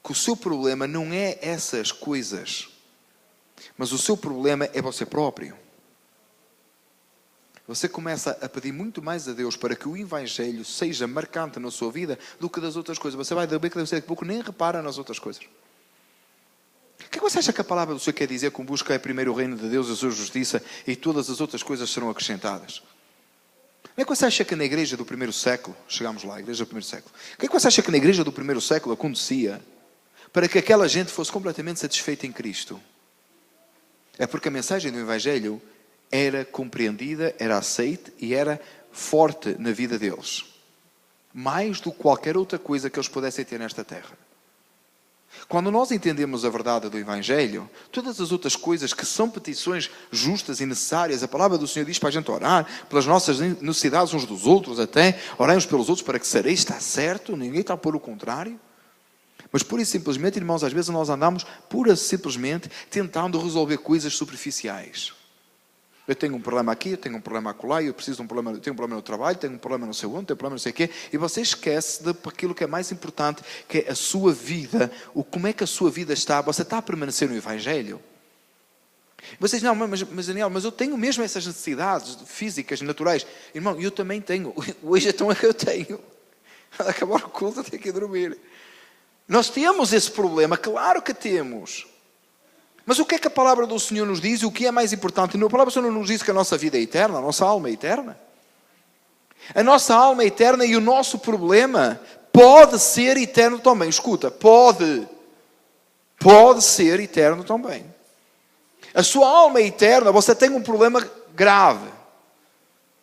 que o seu problema não é essas coisas, mas o seu problema é você próprio, você começa a pedir muito mais a Deus para que o Evangelho seja marcante na sua vida do que das outras coisas. Você vai ver que daqui a pouco nem repara nas outras coisas. O que você acha que a palavra do Senhor quer dizer com busca é primeiro o reino de Deus e a sua justiça e todas as outras coisas serão acrescentadas? Não é que você acha que na igreja do primeiro século, chegamos lá, a igreja do primeiro século, o que é que você acha que na igreja do primeiro século acontecia para que aquela gente fosse completamente satisfeita em Cristo? É porque a mensagem do Evangelho era compreendida, era aceite e era forte na vida deles. Mais do que qualquer outra coisa que eles pudessem ter nesta terra. Quando nós entendemos a verdade do Evangelho, todas as outras coisas que são petições justas e necessárias, a palavra do Senhor diz para a gente orar pelas nossas necessidades uns dos outros até, oremos pelos outros para que sareis, está certo, ninguém está a pôr o contrário. Mas pura e simplesmente, irmãos, às vezes nós andamos pura e simplesmente tentando resolver coisas superficiais. Eu tenho um problema aqui, eu tenho um problema acolá, eu tenho um problema no trabalho, tenho um problema no seu onde, tenho um problema não sei o quê, e você esquece daquilo que é mais importante, que é a sua vida, como é que a sua vida está, você está a permanecer no Evangelho? Vocês, não, mas Daniel, mas eu tenho mesmo essas necessidades físicas, naturais. Irmão, eu também tenho, hoje então é que eu tenho. Ao acabar o culto eu tenho que ir dormir. Nós temos esse problema, claro que temos. Mas o que é que a palavra do Senhor nos diz e o que é mais importante? A palavra do Senhor nos diz que a nossa vida é eterna, a nossa alma é eterna. A nossa alma é eterna e o nosso problema pode ser eterno também. Escuta, pode ser eterno também. A sua alma é eterna, você tem um problema grave,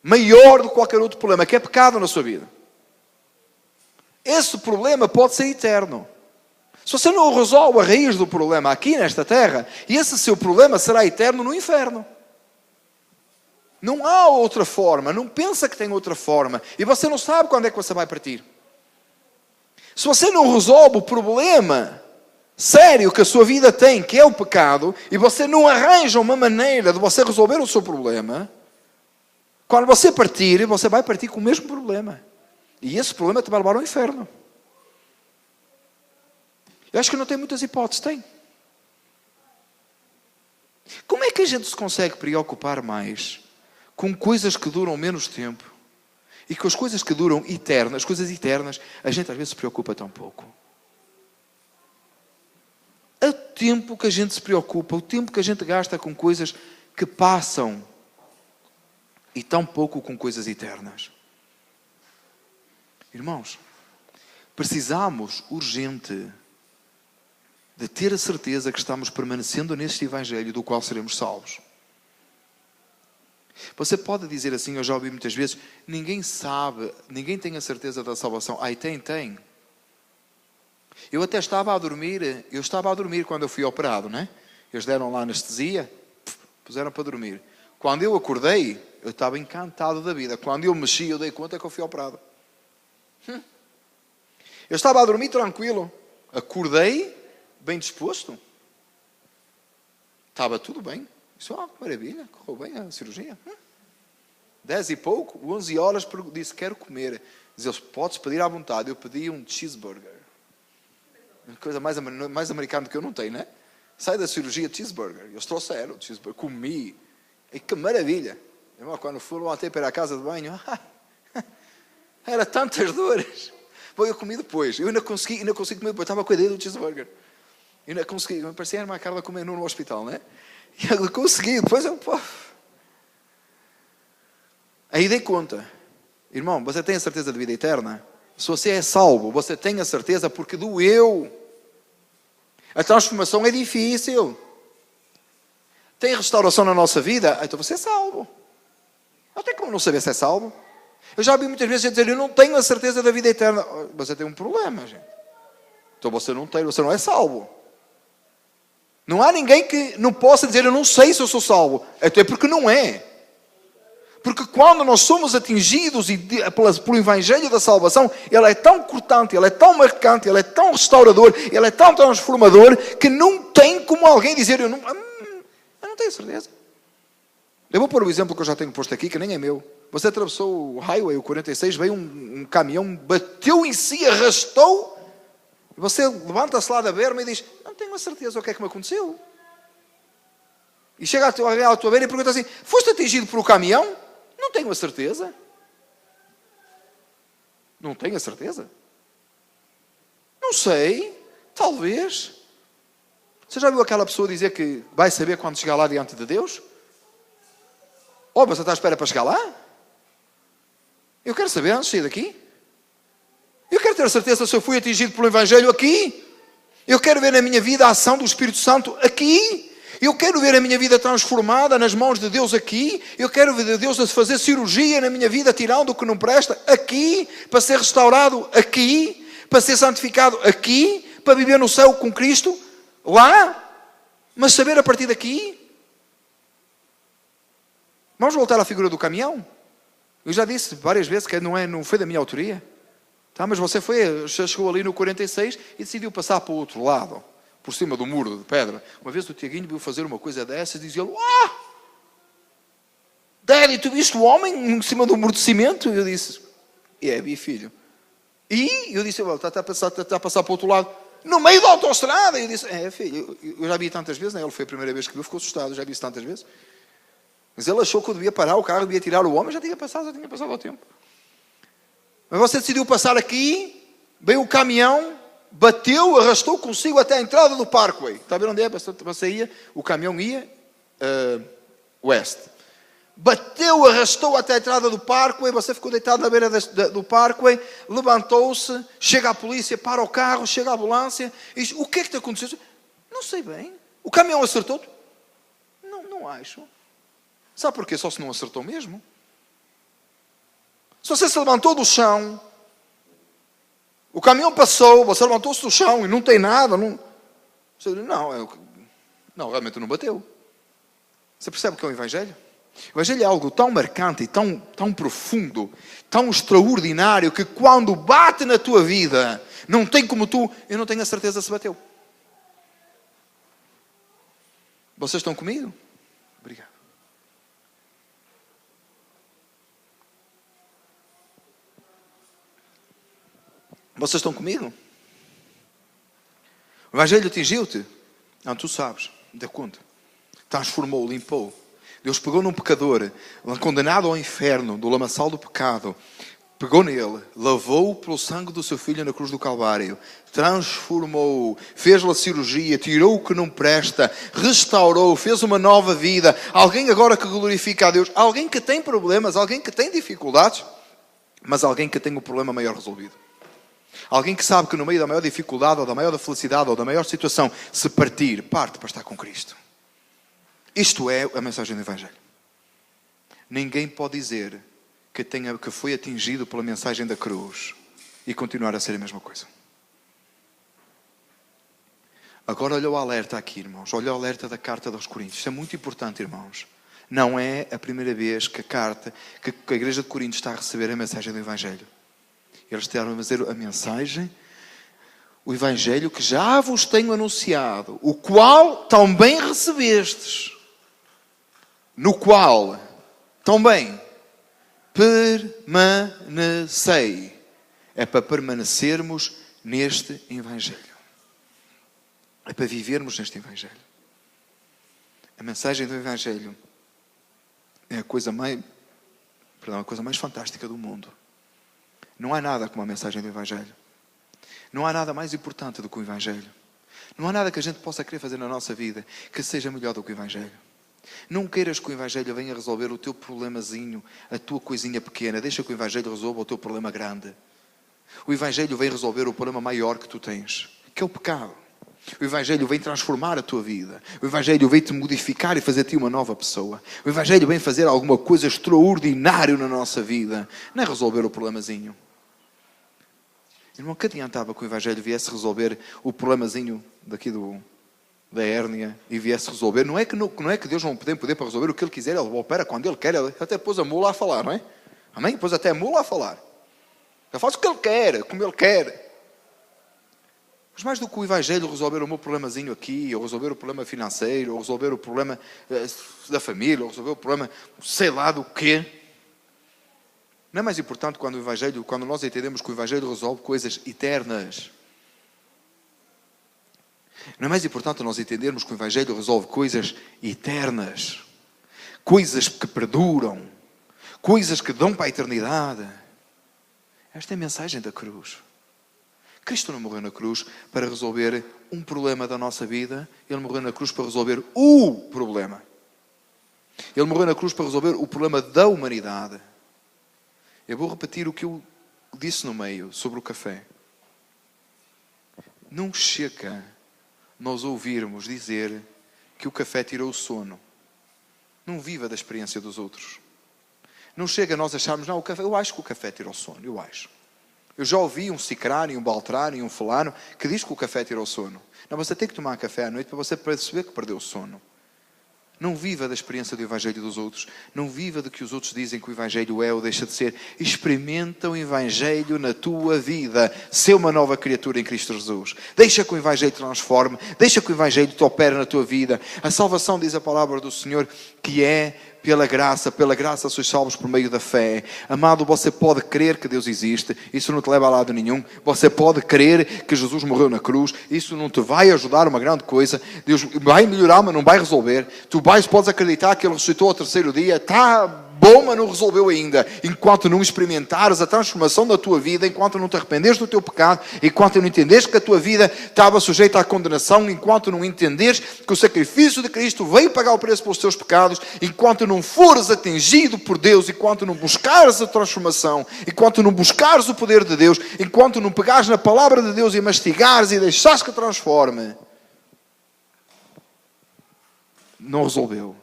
maior do que qualquer outro problema, que é pecado na sua vida. Esse problema pode ser eterno. Se você não resolve a raiz do problema aqui nesta terra, esse seu problema será eterno no inferno. Não há outra forma, não pensa que tem outra forma. E você não sabe quando é que você vai partir. Se você não resolve o problema sério que a sua vida tem, que é o pecado, e você não arranja uma maneira de você resolver o seu problema, quando você partir, você vai partir com o mesmo problema. E esse problema te vai levar ao inferno. Eu acho que não tem muitas hipóteses, tem. Como é que a gente se consegue preocupar mais com coisas que duram menos tempo e com as coisas que duram eternas, as coisas eternas, a gente às vezes se preocupa tão pouco? O tempo que a gente se preocupa, o tempo que a gente gasta com coisas que passam e tão pouco com coisas eternas. Irmãos, precisamos urgente de ter a certeza que estamos permanecendo neste Evangelho do qual seremos salvos. Você pode dizer assim, eu já ouvi muitas vezes, ninguém sabe, ninguém tem a certeza da salvação. Ai, tem. Eu até estava a dormir quando eu fui operado, né? Eles deram lá anestesia, puseram para dormir. Quando eu acordei, eu estava encantado da vida. Quando eu mexi, eu dei conta que eu fui operado. Eu estava a dormir tranquilo, acordei, bem disposto. Estava tudo bem. Isso é uma maravilha, correu bem a cirurgia. 10 e pouco, 11 horas, disse, quero comer. Diz eles, podes pedir à vontade. Eu pedi um cheeseburger. Uma coisa mais americana do que eu não tenho, né? Sai da cirurgia, cheeseburger. Eles trouxeram o cheeseburger, comi. E que maravilha. Quando foram até para a casa de banho, era tantas dores. Bom, eu comi depois. Eu ainda consegui comer depois. Estava com a ideia do cheeseburger. Eu ainda consegui. Me parecia a irmã Carla comendo no hospital, né? E eu consegui. Depois eu... Aí dei conta. Irmão, você tem a certeza de vida eterna? Se você é salvo, você tem a certeza porque doeu. A transformação é difícil. Tem restauração na nossa vida? Então você é salvo. Não tem como não saber se é salvo. Eu já vi muitas vezes gente dizer, eu não tenho a certeza da vida eterna. Você tem um problema, gente. Então você não é salvo. Não há ninguém que não possa dizer, eu não sei se eu sou salvo. Até porque não é. Porque quando nós somos atingidos pelo Evangelho da salvação, ele é tão cortante, ele é tão marcante, ele é tão restaurador, ele é tão transformador, que não tem como alguém dizer, eu não tenho certeza. Eu vou pôr o exemplo que eu já tenho posto aqui, que nem é meu. Você atravessou o highway, o 46, veio um caminhão, bateu em si, arrastou, e você levanta-se lá da berma e diz, não tenho a certeza o que é que me aconteceu. E chega à tua beira e pergunta assim, foste atingido por um caminhão? Não tenho a certeza. Não tenho a certeza. Não sei, talvez. Você já viu aquela pessoa dizer que vai saber quando chegar lá diante de Deus? Oh, você está à espera para chegar lá? Eu quero saber antes de sair daqui. Eu quero ter a certeza se eu fui atingido pelo Evangelho aqui. Eu quero ver na minha vida a ação do Espírito Santo aqui. Eu quero ver a minha vida transformada nas mãos de Deus aqui. Eu quero ver Deus a fazer cirurgia na minha vida, tirando o que não presta aqui, para ser restaurado aqui, para ser santificado aqui, para viver no céu com Cristo, lá, mas saber a partir daqui. Vamos voltar à figura do caminhão. Eu já disse várias vezes que não foi da minha autoria. Tá, mas você chegou ali no 46 e decidiu passar para o outro lado, por cima do muro de pedra. Uma vez o Tiaguinho viu fazer uma coisa dessas e dizia-lhe: Daddy, tu viste o homem em cima do muro de cimento? E eu disse: vi, filho. E eu disse: está a passar para o outro lado, no meio da autoestrada. E eu disse: filho, eu já vi tantas vezes, né? Ele foi a primeira vez que viu, ficou assustado, eu já vi isso tantas vezes. Mas ele achou que eu devia parar o carro, devia tirar o homem, já tinha passado o tempo. Mas você decidiu passar aqui, veio o caminhão, bateu, arrastou consigo até a entrada do Parkway. Está a ver onde é? Você ia, o caminhão ia oeste. Bateu, arrastou até a entrada do Parkway, você ficou deitado na beira do Parkway, levantou-se, chega a polícia, para o carro, chega a ambulância, e diz: o que é que te aconteceu? Não sei bem. O caminhão acertou-te? Não acho. Sabe porquê? Só se não acertou mesmo. Se você se levantou do chão, o caminhão passou, você levantou-se do chão e não tem nada, realmente não bateu. Você percebe o que é o Evangelho? O Evangelho é algo tão marcante e tão profundo, tão extraordinário, que quando bate na tua vida, não tem como eu não tenho a certeza se bateu. Vocês estão comigo? Obrigado. Vocês estão comigo? O Evangelho atingiu-te? Não, tu sabes, dá conta. Transformou, limpou. Deus pegou num pecador, condenado ao inferno, do lamaçal do pecado, pegou nele, lavou-o pelo sangue do seu filho na cruz do Calvário, transformou-o, fez-lhe a cirurgia, tirou o que não presta, restaurou, fez uma nova vida. Alguém agora que glorifica a Deus, alguém que tem problemas, alguém que tem dificuldades, mas alguém que tem o problema maior resolvido. Alguém que sabe que no meio da maior dificuldade, ou da maior felicidade, ou da maior situação, se parte para estar com Cristo. Isto é a mensagem do Evangelho. Ninguém pode dizer que foi atingido pela mensagem da cruz e continuar a ser a mesma coisa. Agora olha o alerta aqui, irmãos. Olha o alerta da carta aos Coríntios. Isso é muito importante, irmãos. Não é a primeira vez que a igreja de Corinto está a receber a mensagem do Evangelho. Eles estavam a dizer a mensagem, o Evangelho que já vos tenho anunciado, o qual também recebestes, no qual também permanecei. É para permanecermos neste Evangelho. É para vivermos neste Evangelho. A mensagem do Evangelho é a coisa mais fantástica do mundo. Não há nada como a mensagem do Evangelho. Não há nada mais importante do que o Evangelho. Não há nada que a gente possa querer fazer na nossa vida que seja melhor do que o Evangelho. Não queiras que o Evangelho venha resolver o teu problemazinho, a tua coisinha pequena. Deixa que o Evangelho resolva o teu problema grande. O Evangelho vem resolver o problema maior que tu tens, que é o pecado. O Evangelho vem transformar a tua vida. O Evangelho vem te modificar e fazer de ti uma nova pessoa. O Evangelho vem fazer alguma coisa extraordinária na nossa vida. Não é resolver o problemazinho. Irmão, que adiantava que o Evangelho viesse resolver o problemazinho daqui da hérnia e viesse resolver? Não é que Deus não tem poder para resolver o que Ele quiser. Ele opera quando Ele quer. Ele até pôs a mula a falar, não é? Amém? Pôs até a mula a falar. Ele faz o que Ele quer, como Ele quer. Mas mais do que o Evangelho resolver o meu problemazinho aqui, ou resolver o problema financeiro, ou resolver o problema da família, ou resolver o problema sei lá do quê. Não é mais importante quando nós entendemos que o Evangelho resolve coisas eternas. Não é mais importante nós entendermos que o Evangelho resolve coisas eternas. Coisas que perduram. Coisas que dão para a eternidade. Esta é a mensagem da cruz. Cristo não morreu na cruz para resolver um problema da nossa vida. Ele morreu na cruz para resolver o problema. Ele morreu na cruz para resolver o problema da humanidade. Eu vou repetir o que eu disse no meio sobre o café. Não chega nós ouvirmos dizer que o café tirou o sono. Não viva da experiência dos outros. Não chega nós acharmos, não, eu acho que o café tirou o sono, eu acho. Eu já ouvi um cicrano, e um baltrano e um fulano que diz que o café tira o sono. Não, você tem que tomar café à noite para você perceber que perdeu o sono. Não viva da experiência do Evangelho dos outros. Não viva do que os outros dizem que o Evangelho é ou deixa de ser. Experimenta o Evangelho na tua vida. Ser uma nova criatura em Cristo Jesus. Deixa que o Evangelho te transforme. Deixa que o Evangelho te opere na tua vida. A salvação, diz a palavra do Senhor, que é pela graça sois salvos por meio da fé. Amado, você pode crer que Deus existe, isso não te leva a lado nenhum. Você pode crer que Jesus morreu na cruz, isso não te vai ajudar uma grande coisa. Deus vai melhorar, mas não vai resolver. Tu podes acreditar que Ele ressuscitou ao terceiro dia, está bom, mas não resolveu ainda. Enquanto não experimentares a transformação da tua vida, enquanto não te arrependeres do teu pecado, enquanto não entenderes que a tua vida estava sujeita à condenação, enquanto não entenderes que o sacrifício de Cristo veio pagar o preço pelos teus pecados, enquanto não fores atingido por Deus, enquanto não buscares a transformação, enquanto não buscares o poder de Deus, enquanto não pegares na palavra de Deus e mastigares e deixares que transforme, não resolveu.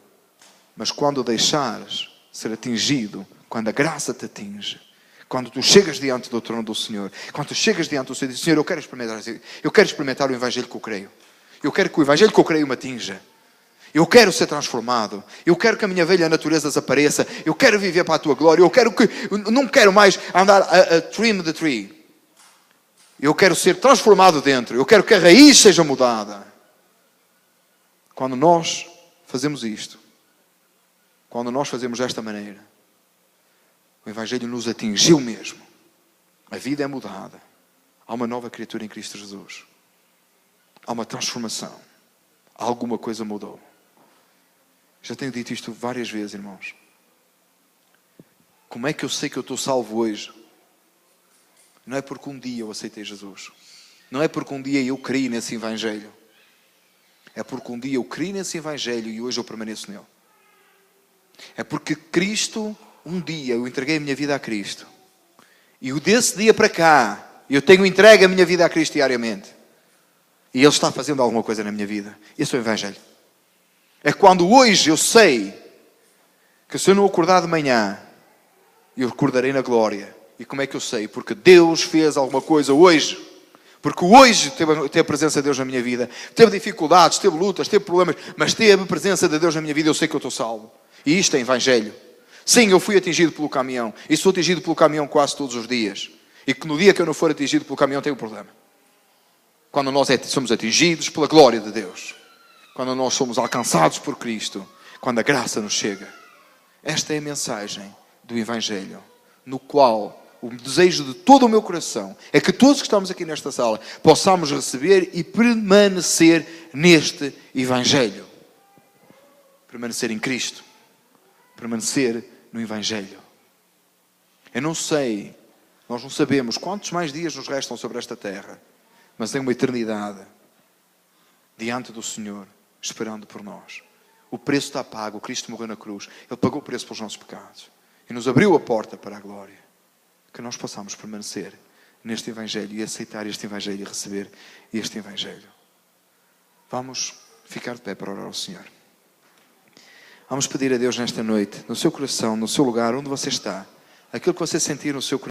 Mas quando deixares ser atingido, quando a graça te atinge, quando tu chegas diante do trono do Senhor, quando tu chegas diante do Senhor e dizes: Senhor, eu quero experimentar o Evangelho que eu creio. Eu quero que o Evangelho que eu creio me atinja. Eu quero ser transformado. Eu quero que a minha velha natureza desapareça. Eu quero viver para a tua glória. Não quero mais andar a trim the tree. Eu quero ser transformado dentro. Eu quero que a raiz seja mudada. Quando nós fazemos isto, quando nós fazemos desta maneira, o Evangelho nos atingiu mesmo. A vida é mudada. Há uma nova criatura em Cristo Jesus. Há uma transformação. Alguma coisa mudou. Já tenho dito isto várias vezes, irmãos. Como é que eu sei que eu estou salvo hoje? Não é porque um dia eu aceitei Jesus. Não é porque um dia eu criei nesse Evangelho. É porque um dia eu criei nesse Evangelho e hoje eu permaneço nele. É porque Cristo, um dia eu entreguei a minha vida a Cristo. E desse dia para cá, eu tenho entregue a minha vida a Cristo diariamente. E Ele está fazendo alguma coisa na minha vida. Esse é o Evangelho. É quando hoje eu sei que se eu não acordar de manhã, eu acordarei na glória. E como é que eu sei? Porque Deus fez alguma coisa hoje. Porque hoje teve a presença de Deus na minha vida. Teve dificuldades, teve lutas, teve problemas, mas teve a presença de Deus na minha vida. Eu sei que eu estou salvo. E isto é Evangelho. Sim, eu fui atingido pelo caminhão. E sou atingido pelo caminhão quase todos os dias. E que no dia que eu não for atingido pelo caminhão, tenho um problema. Quando nós somos atingidos pela glória de Deus. Quando nós somos alcançados por Cristo. Quando a graça nos chega. Esta é a mensagem do Evangelho. No qual o desejo de todo o meu coração é que todos que estamos aqui nesta sala possamos receber e permanecer neste Evangelho. Permanecer em Cristo. Permanecer no Evangelho. Eu não sei, nós não sabemos quantos mais dias nos restam sobre esta terra, mas tem uma eternidade diante do Senhor, esperando por nós. O preço está pago, Cristo morreu na cruz, Ele pagou o preço pelos nossos pecados e nos abriu a porta para a glória. Que nós possamos permanecer neste Evangelho e aceitar este Evangelho e receber este Evangelho. Vamos ficar de pé para orar ao Senhor. Vamos pedir a Deus nesta noite, no seu coração, no seu lugar, onde você está, aquilo que você sentir no seu coração.